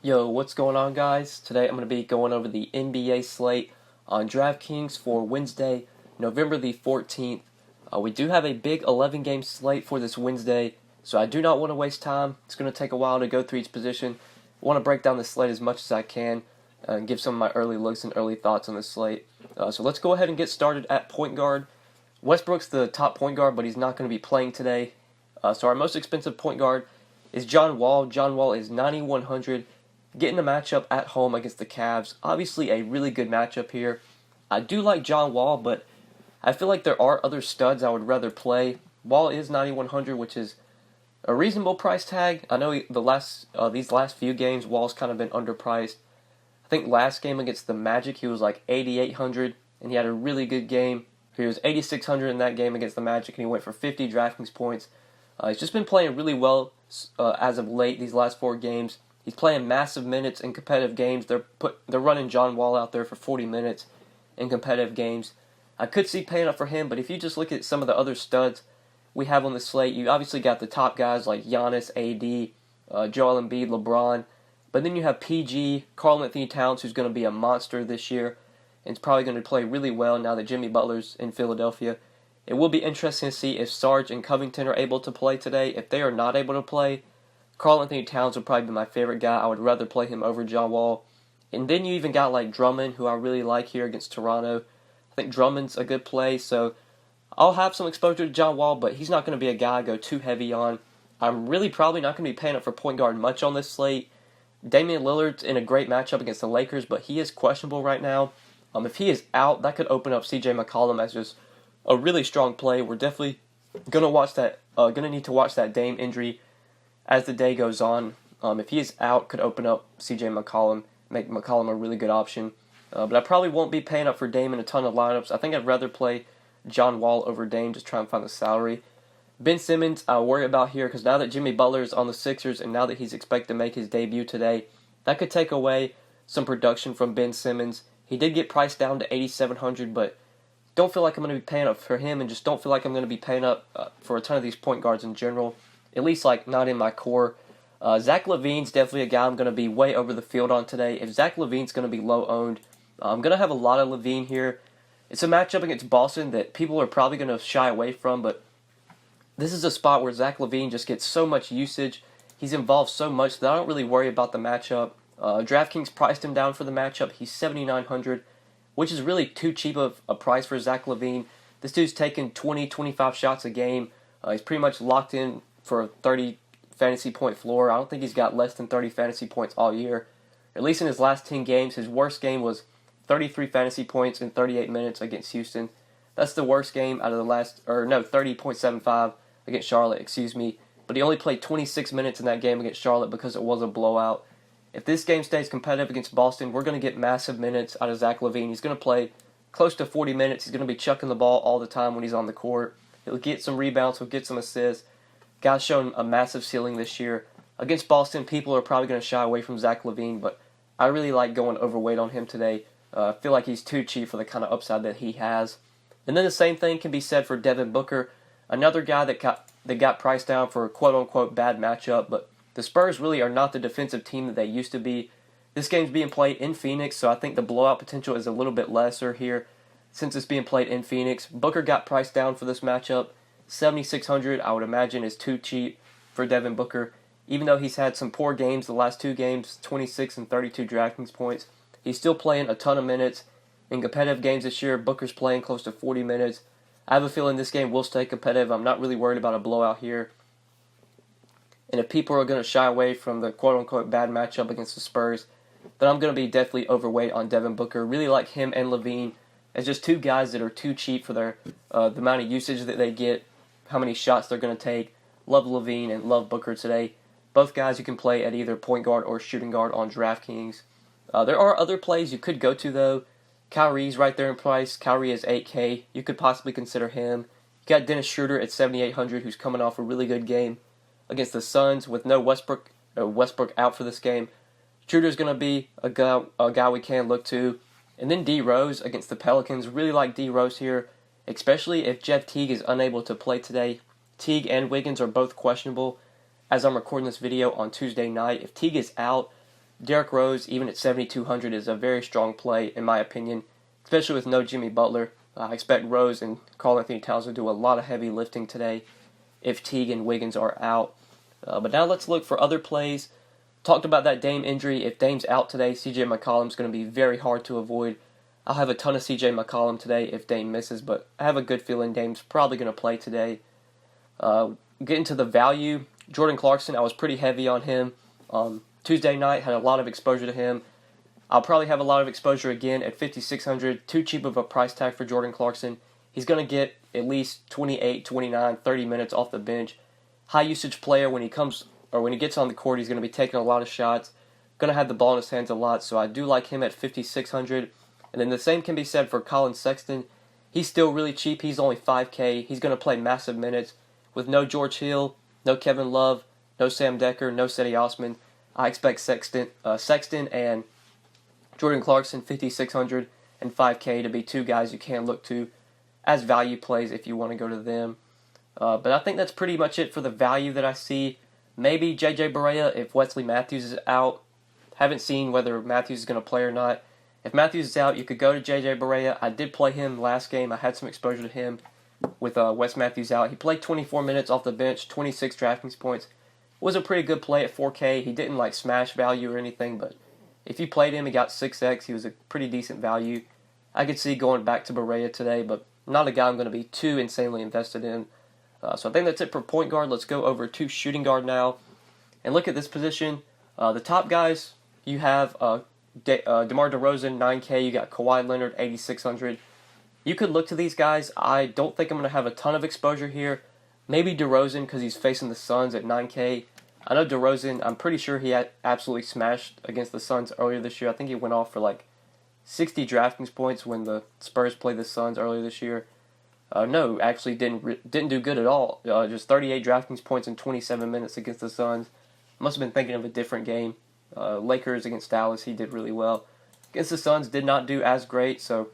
Yo, what's going on, guys? Today I'm going to be going over the NBA slate on DraftKings for Wednesday, November the 14th. We do have a big 11-game slate for this Wednesday, so I do not want to waste time. It's going to take a while to go through each position. I want to break down the slate as much as I can and give some of my early looks and early thoughts on the slate. So let's go ahead and get started at point guard. Westbrook's the top point guard, but he's not going to be playing today. So our most expensive point guard is John Wall. John Wall is 9,100. Getting a matchup at home against the Cavs. Obviously a really good matchup here. I do like John Wall, but I feel like there are other studs I would rather play. Wall is 9,100, which is a reasonable price tag. I know these last few games, Wall's kind of been underpriced. I think last game against the Magic, he was like 8,800, and he had a really good game. He was 8,600 in that game against the Magic, and he went for 50 DraftKings points. He's just been playing really well as of late, these last 4 games. He's playing massive minutes in competitive games. They're running John Wall out there for 40 minutes in competitive games. I could see paying up for him, but if you just look at some of the other studs we have on the slate, you obviously got the top guys like Giannis, AD, Joel Embiid, LeBron. But then you have PG, Karl-Anthony Towns, who's going to be a monster this year, and is probably going to play really well now that Jimmy Butler's in Philadelphia. It will be interesting to see if Sarge and Covington are able to play today. If they are not able to play, Karl-Anthony Towns would probably be my favorite guy. I would rather play him over John Wall. And then you even got like Drummond, who I really like here against Toronto. I think Drummond's a good play, so I'll have some exposure to John Wall, but he's not going to be a guy I go too heavy on. I'm really probably not going to be paying up for point guard much on this slate. Damian Lillard's in a great matchup against the Lakers, but he is questionable right now. If he is out, that could open up CJ McCollum as just a really strong play. We're definitely gonna need to watch that Dame injury as the day goes on. If he is out, could open up CJ McCollum, make McCollum a really good option. But I probably won't be paying up for Dame in a ton of lineups. I think I'd rather play John Wall over Dame, just try and find the salary. Ben Simmons, I worry about here because now that Jimmy Butler is on the Sixers and now that he's expected to make his debut today, that could take away some production from Ben Simmons. He did get priced down to 8,700, but don't feel like I'm going to be paying up for him and just don't feel like I'm going to be paying up for a ton of these point guards in general, at least like not in my core. Zach LaVine's definitely a guy I'm going to be way over the field on today. If Zach LaVine's going to be low owned, I'm going to have a lot of LaVine here. It's a matchup against Boston that people are probably going to shy away from, but this is a spot where Zach LaVine just gets so much usage. He's involved so much that I don't really worry about the matchup. DraftKings priced him down for the matchup. He's 7,900, which is really too cheap of a price for Zach LaVine. This dude's taking 20, 25 shots a game. He's pretty much locked in for a 30 fantasy point floor. I don't think he's got less than 30 fantasy points all year. At least in his last 10 games, his worst game was 33 fantasy points in 38 minutes against Houston. That's the worst game out of the 30.75 against Charlotte, But he only played 26 minutes in that game against Charlotte because it was a blowout. If this game stays competitive against Boston, we're going to get massive minutes out of Zach LaVine. He's going to play close to 40 minutes. He's going to be chucking the ball all the time when he's on the court. He'll get some rebounds. He'll get some assists. Guy's shown a massive ceiling this year. Against Boston, people are probably going to shy away from Zach LaVine, but I really like going overweight on him today. I feel like he's too cheap for the kind of upside that he has. And then the same thing can be said for Devin Booker, another guy that got priced down for a quote-unquote bad matchup, but the Spurs really are not the defensive team that they used to be. This game's being played in Phoenix, so I think the blowout potential is a little bit lesser here since it's being played in Phoenix. Booker got priced down for this matchup. 7,600, I would imagine, is too cheap for Devin Booker. Even though he's had some poor games the last 2 games, 26 and 32 DraftKings points, he's still playing a ton of minutes. In competitive games this year, Booker's playing close to 40 minutes. I have a feeling this game will stay competitive. I'm not really worried about a blowout here. And if people are going to shy away from the quote-unquote bad matchup against the Spurs, then I'm going to be definitely overweight on Devin Booker. Really like him and LaVine as just 2 guys that are too cheap for their the amount of usage that they get, how many shots they're going to take. Love LaVine and love Booker today. Both guys you can play at either point guard or shooting guard on DraftKings. There are other plays you could go to, though. Kyrie's right there in price. Kyrie is 8K. You could possibly consider him. You got Dennis Schroeder at 7,800, who's coming off a really good game against the Suns with no Westbrook out for this game. Schroeder's going to be a guy we can look to. And then D. Rose against the Pelicans. Really like D. Rose here, especially if Jeff Teague is unable to play today. Teague and Wiggins are both questionable as I'm recording this video on Tuesday night. If Teague is out, Derrick Rose, even at 7,200, is a very strong play, in my opinion, especially with no Jimmy Butler. I expect Rose and Karl Anthony Towns to do a lot of heavy lifting today if Teague and Wiggins are out. But now let's look for other plays. Talked about that Dame injury. If Dame's out today, CJ McCollum's going to be very hard to avoid. I'll have a ton of CJ McCollum today if Dame misses, but I have a good feeling Dame's probably going to play today. Getting to the value, Jordan Clarkson, I was pretty heavy on him. Tuesday night, had a lot of exposure to him. I'll probably have a lot of exposure again at 5,600. Too cheap of a price tag for Jordan Clarkson. He's going to get at least 28, 29, 30 minutes off the bench. High usage player. When he gets on the court, he's going to be taking a lot of shots. Going to have the ball in his hands a lot, so I do like him at 5,600. And then the same can be said for Colin Sexton. He's still really cheap. He's only 5K. He's going to play massive minutes with no George Hill, no Kevin Love, no Sam Decker, no Cedi Osman. I expect Sexton and Jordan Clarkson, 5,600 and 5K, to be two guys you can look to as value plays if you want to go to them. But I think that's pretty much it for the value that I see. Maybe J.J. Barea if Wesley Matthews is out. Haven't seen whether Matthews is going to play or not. If Matthews is out, you could go to J.J. Barea. I did play him last game. I had some exposure to him with Wes Matthews out. He played 24 minutes off the bench, 26 DraftKings points. Was a pretty good play at 4K. He didn't like smash value or anything, but if you played him, he got 6X. He was a pretty decent value. I could see going back to Barea today, but not a guy I'm going to be too insanely invested in. So I think that's it for point guard. Let's go over to shooting guard now and look at this position. The top guys, you have DeMar DeRozan, 9K. You got Kawhi Leonard, 8,600. You could look to these guys. I don't think I'm going to have a ton of exposure here. Maybe DeRozan because he's facing the Suns at 9K. I know DeRozan, I'm pretty sure he had absolutely smashed against the Suns earlier this year. I think he went off for like 60 DraftKings points when the Spurs played the Suns earlier this year. No, actually didn't do good at all. Just 38 DraftKings points in 27 minutes against the Suns. Must have been thinking of a different game. Lakers against Dallas, he did really well. Against the Suns, did not do as great, so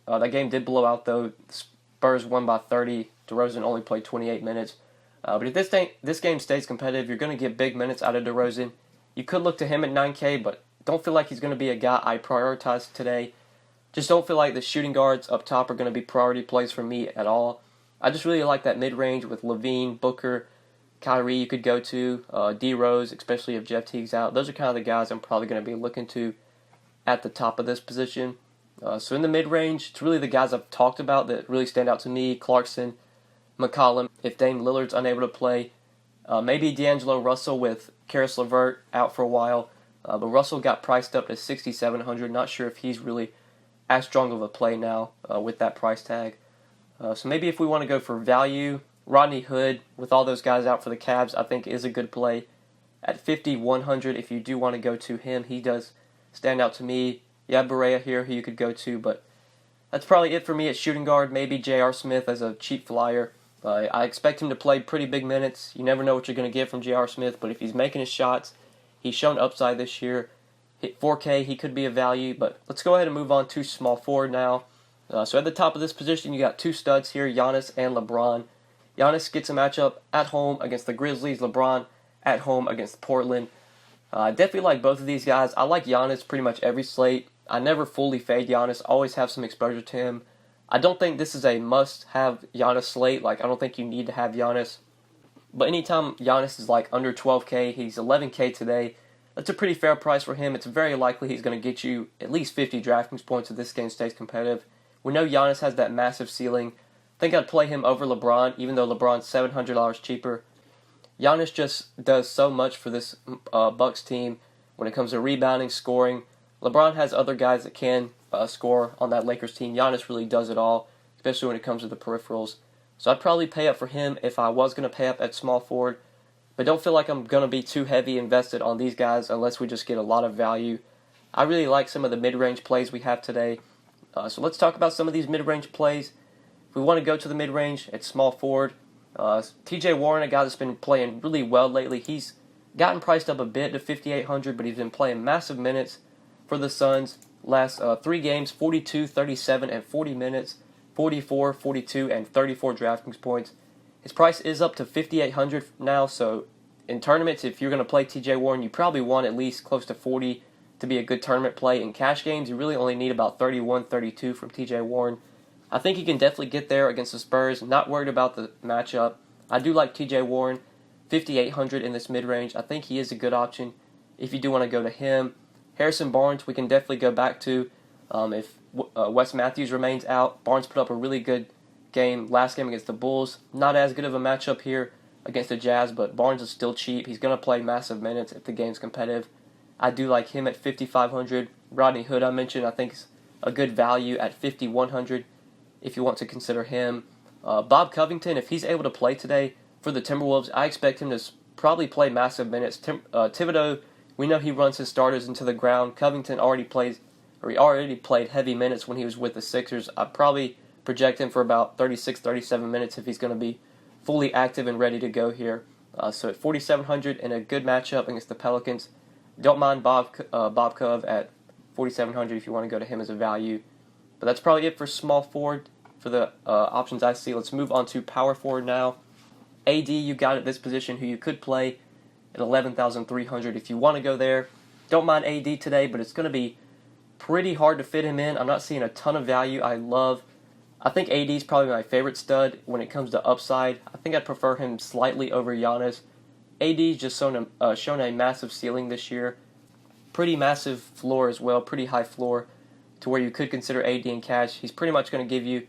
that game did blow out though. Spurs won by 30. DeRozan only played 28 minutes. But if this game stays competitive, you're going to get big minutes out of DeRozan. You could look to him at 9K, but don't feel like he's going to be a guy I prioritize today. Just don't feel like the shooting guards up top are going to be priority plays for me at all. I just really like that mid-range with Levine, Booker, Kyrie you could go to, D Rose, especially if Jeff Teague's out. Those are kind of the guys I'm probably going to be looking to at the top of this position. So in the mid-range, it's really the guys I've talked about that really stand out to me. Clarkson, McCollum, if Dame Lillard's unable to play. Maybe D'Angelo Russell with Karis LeVert out for a while. But Russell got priced up to 6,700. Not sure if he's really as strong of a play now with that price tag. So maybe if we want to go for value, Rodney Hood, with all those guys out for the Cavs, I think is a good play. At 5,100, if you do want to go to him, he does stand out to me. Yeah, Barea here who you could go to, but that's probably it for me at shooting guard. Maybe J.R. Smith as a cheap flyer. I expect him to play pretty big minutes. You never know what you're going to get from J.R. Smith, but if he's making his shots, he's shown upside this year. Hit 4K, he could be a value, but let's go ahead and move on to small forward now. So at the top of this position, you got two studs here, Giannis and LeBron. Giannis gets a matchup at home against the Grizzlies, LeBron at home against Portland. I definitely like both of these guys. I like Giannis pretty much every slate. I never fully fade Giannis, always have some exposure to him. I don't think this is a must-have Giannis slate. Like, I don't think you need to have Giannis. But anytime Giannis is like under 12K, he's 11K today, that's a pretty fair price for him. It's very likely he's going to get you at least 50 DraftKings points if this game stays competitive. We know Giannis has that massive ceiling. I think I'd play him over LeBron, even though LeBron's $700 cheaper. Giannis just does so much for this Bucks team when it comes to rebounding, scoring. LeBron has other guys that can score on that Lakers team. Giannis really does it all, especially when it comes to the peripherals. So I'd probably pay up for him if I was going to pay up at small forward. But don't feel like I'm going to be too heavy invested on these guys unless we just get a lot of value. I really like some of the mid-range plays we have today. So let's talk about some of these mid-range plays. If we want to go to the mid-range at small forward, TJ Warren, a guy that's been playing really well lately, he's gotten priced up a bit to 5,800, but he's been playing massive minutes for the Suns. Last 3 games, 42, 37, and 40 minutes, 44, 42, and 34 DraftKings points. His price is up to 5,800 now, so in tournaments, if you're going to play TJ Warren, you probably want at least close to 40 to be a good tournament play. In cash games, you really only need about 31, 32 from TJ Warren. I think he can definitely get there against the Spurs. Not worried about the matchup. I do like TJ Warren, 5,800 in this mid-range. I think he is a good option if you do want to go to him. Harrison Barnes, we can definitely go back to if Wes Matthews remains out. Barnes put up a really good game last game against the Bulls. Not as good of a matchup here against the Jazz, but Barnes is still cheap. He's going to play massive minutes if the game's competitive. I do like him at 5,500. Rodney Hood, I mentioned, I think is a good value at 5,100 if you want to consider him. Bob Covington, if he's able to play today for the Timberwolves, I expect him to probably play massive minutes. Thibodeau, we know he runs his starters into the ground. Covington already played heavy minutes when he was with the Sixers. I'd probably project him for about 36, 37 minutes if he's going to be fully active and ready to go here. So at 4,700 in a good matchup against the Pelicans. Don't mind Bob Cove at 4,700 if you want to go to him as a value. But that's probably it for small forward for the options I see. Let's move on to power forward now. AD, you got at this position who you could play at 11,300 if you want to go there. Don't mind AD today, but it's going to be pretty hard to fit him in. I'm not seeing a ton of value. I think AD is probably my favorite stud when it comes to upside. I think I'd prefer him slightly over Giannis. AD's just shown a massive ceiling this year. Pretty massive floor as well, pretty high floor to where you could consider AD in cash. He's pretty much going to give you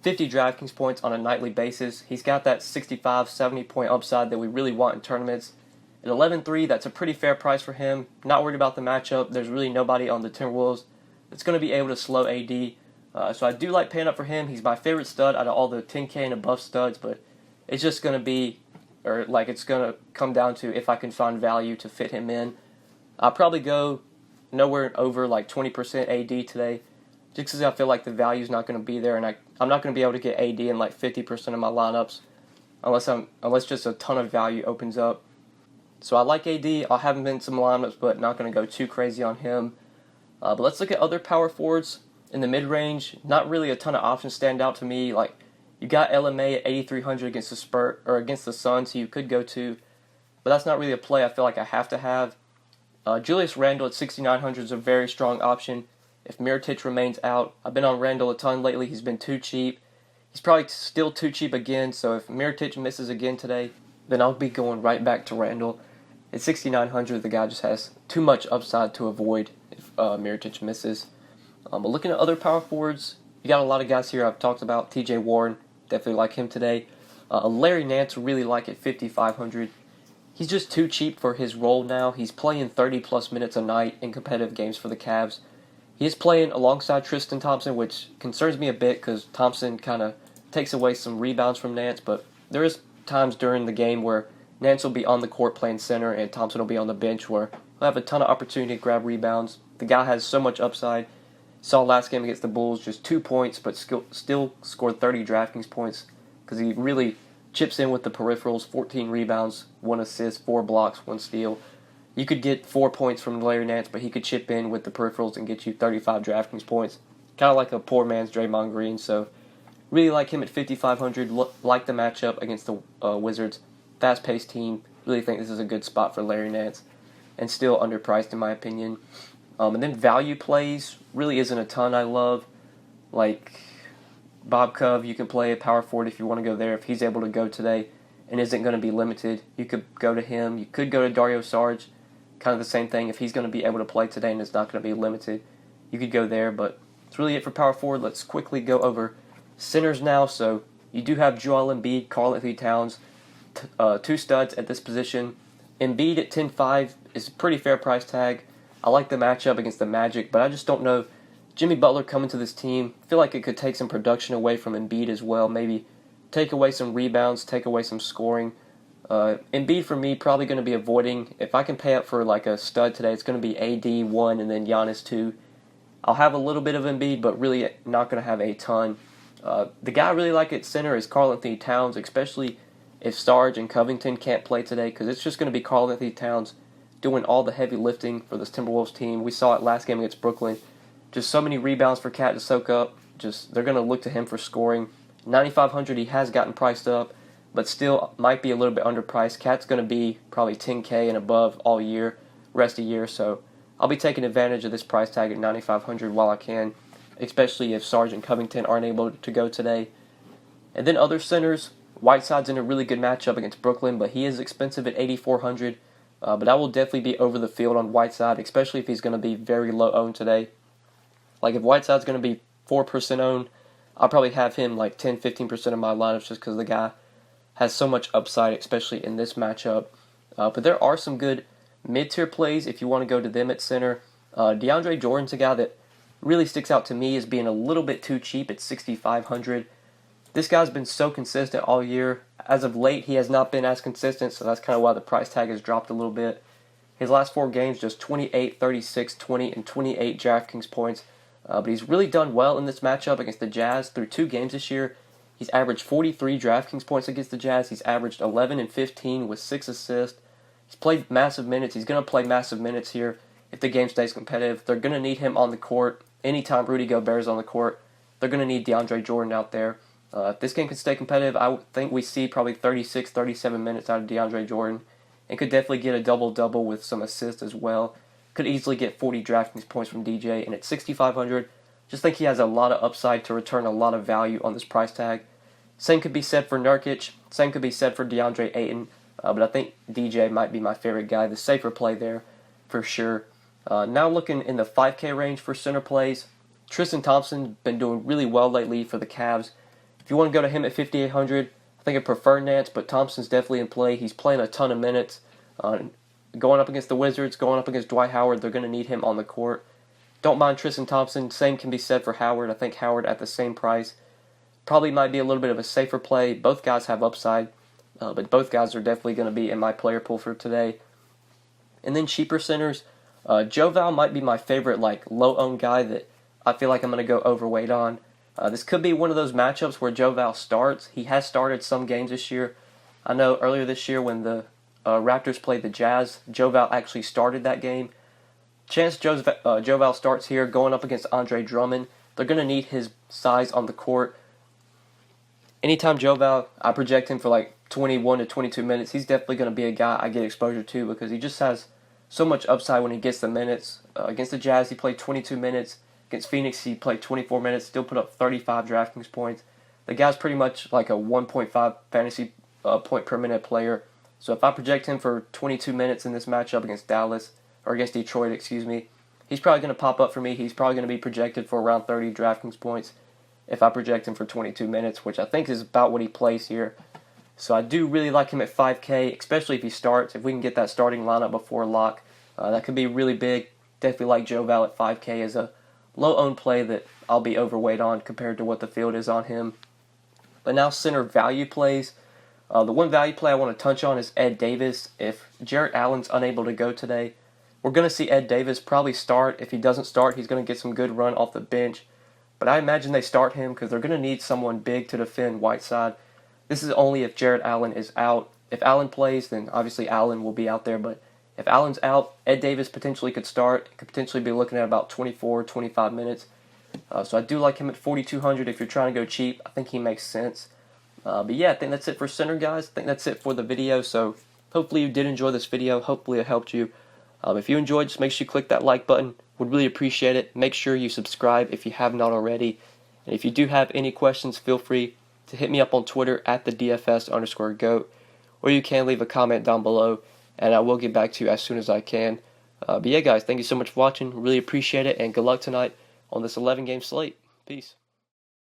50 DraftKings points on a nightly basis. He's got that 65, 70 point upside that we really want in tournaments. At 11.3, that's a pretty fair price for him. Not worried about the matchup. There's really nobody on the Timberwolves that's going to be able to slow AD. So I do like paying up for him. He's my favorite stud out of all the 10K and above studs, but it's just going to be, it's going to come down to if I can find value to fit him in. I'll probably go nowhere over like 20% AD today, just because I feel like the value's not going to be there, and I'm not going to be able to get AD in like 50% of my lineups unless just a ton of value opens up. So I like AD. I'll have him in some lineups, but not going to go too crazy on him. But let's look at other power forwards in the mid-range. Not really a ton of options stand out to me. Like you got LMA at 8,300 against the Suns, who you could go to, but that's not really a play I feel like I have to have. Julius Randle at 6,900 is a very strong option if Mirotic remains out. I've been on Randle a ton lately. He's been too cheap. He's probably still too cheap again, so if Mirotic misses again today, then I'll be going right back to Randle. At 6,900, the guy just has too much upside to avoid if Mirotic misses. But looking at other power forwards, you got a lot of guys here I've talked about. TJ Warren, definitely like him today. Larry Nance, really like at 5,500. He's just too cheap for his role now. He's playing 30-plus minutes a night in competitive games for the Cavs. He is playing alongside Tristan Thompson, which concerns me a bit because Thompson kind of takes away some rebounds from Nance, but there is times during the game where Nance will be on the court playing center and Thompson will be on the bench where he'll have a ton of opportunity to grab rebounds. The guy has so much upside. Saw last game against the Bulls, just 2 points, but still scored 30 DraftKings points because he really chips in with the peripherals, 14 rebounds, 1 assist, 4 blocks, 1 steal. You could get 4 points from Larry Nance, but he could chip in with the peripherals and get you 35 DraftKings points. Kind of like a poor man's Draymond Green, so really like him at 5,500. Like the matchup against the Wizards. Fast-paced team. Really think this is a good spot for Larry Nance. And still underpriced in my opinion. And then value plays really isn't a ton I love. Like Bob Cove, you can play a power forward if you want to go there. If he's able to go today and isn't going to be limited, you could go to him. You could go to Dario Saric. Kind of the same thing. If he's going to be able to play today and is not going to be limited, you could go there. But that's really it for power forward. Let's quickly go over centers now. So you do have Joel Embiid, Karl-Anthony Towns, 2 studs at this position. Embiid at 10.5 is a pretty fair price tag. I like the matchup against the Magic, but I just don't know. Jimmy Butler coming to this team, I feel like it could take some production away from Embiid as well. Maybe take away some rebounds, take away some scoring. Embiid for me probably going to be avoiding. If I can pay up for like a stud today, it's going to be AD 1 and then Giannis 2. I'll have a little bit of Embiid, but really not going to have a ton. The guy I really like at center is Karl-Anthony Towns, especially if Sarge and Covington can't play today, because it's just going to be Karl-Anthony Towns doing all the heavy lifting for this Timberwolves team. We saw it last game against Brooklyn. Just so many rebounds for Cat to soak up. Just they're going to look to him for scoring. 9,500 he has gotten priced up, but still might be a little bit underpriced. Cat's going to be probably 10K and above all year, rest of the year. So I'll be taking advantage of this price tag at 9,500 while I can, especially if Sarge and Covington aren't able to go today. And then other centers, Whiteside's in a really good matchup against Brooklyn, but he is expensive at 8,400. But I will definitely be over the field on Whiteside, especially if he's going to be very low owned today. Like if Whiteside's going to be 4% owned, I'll probably have him like 10-15% of my lineups just because the guy has so much upside, especially in this matchup. But there are some good mid-tier plays if you want to go to them at center. DeAndre Jordan's a guy that really sticks out to me as being a little bit too cheap at 6,500. This guy's been so consistent all year. As of late, he has not been as consistent, so that's kind of why the price tag has dropped a little bit. His last 4 games, just 28, 36, 20, and 28 DraftKings points. But he's really done well in this matchup against the Jazz. Through 2 games this year, he's averaged 43 DraftKings points against the Jazz. He's averaged 11 and 15 with 6 assists. He's played massive minutes. He's going to play massive minutes here if the game stays competitive. They're going to need him on the court. Anytime Rudy Gobert's on the court, they're going to need DeAndre Jordan out there. If this game can stay competitive, I think we see probably 36, 37 minutes out of DeAndre Jordan, and could definitely get a double-double with some assists as well. Could easily get 40 DraftKings points from DJ, and at 6,500, just think he has a lot of upside to return a lot of value on this price tag. Same could be said for Nurkic, same could be said for DeAndre Ayton, but I think DJ might be my favorite guy, the safer play there for sure. Now looking in the 5K range for center plays, Tristan Thompson's been doing really well lately for the Cavs. If you want to go to him at 5,800, I think I prefer Nance, but Thompson's definitely in play. He's playing a ton of minutes. Going up against the Wizards, going up against Dwight Howard, they're going to need him on the court. Don't mind Tristan Thompson. Same can be said for Howard. I think Howard at the same price probably might be a little bit of a safer play. Both guys have upside, but both guys are definitely going to be in my player pool for today. And then cheaper centers, Joe Val might be my favorite low-owned guy that I feel like I'm going to go overweight on. This could be one of those matchups where Joe Val starts. He has started some games this year. I know earlier this year when the Raptors played the Jazz, Joe Val actually started that game. Chance Joe Val starts here going up against Andre Drummond. They're going to need his size on the court. Anytime Joe Val, I project him for like 21 to 22 minutes. He's definitely going to be a guy I get exposure to because he just has so much upside when he gets the minutes. Against the Jazz, he played 22 minutes. Against Phoenix, he played 24 minutes, still put up 35 DraftKings points. The guy's pretty much like a 1.5 fantasy point per minute player. So if I project him for 22 minutes in this matchup against Detroit, he's probably going to pop up for me. He's probably going to be projected for around 30 DraftKings points if I project him for 22 minutes, which I think is about what he plays here. So I do really like him at 5K, especially if he starts. If we can get that starting lineup before lock, that could be really big. Definitely like Joe Val at 5K as a low-owned play that I'll be overweight on compared to what the field is on him. But now center value plays. The one value play I want to touch on is Ed Davis. If Jarrett Allen's unable to go today, we're going to see Ed Davis probably start. If he doesn't start, he's going to get some good run off the bench. But I imagine they start him because they're going to need someone big to defend Whiteside. This is only if Jarrett Allen is out. If Allen plays, then obviously Allen will be out there. But if Allen's out, Ed Davis potentially could start. Could potentially be looking at about 24, 25 minutes. So I do like him at 4,200 if you're trying to go cheap. I think he makes sense. But yeah, I think that's it for center, guys. I think that's it for the video. So hopefully you did enjoy this video. Hopefully it helped you. If you enjoyed, just make sure you click that like button. Would really appreciate it. Make sure you subscribe if you have not already. And if you do have any questions, feel free to hit me up on Twitter at the DFS_GOAT. Or you can leave a comment down below, and I will get back to you as soon as I can. But yeah, guys, thank you so much for watching. Really appreciate it, and good luck tonight on this 11-game slate. Peace.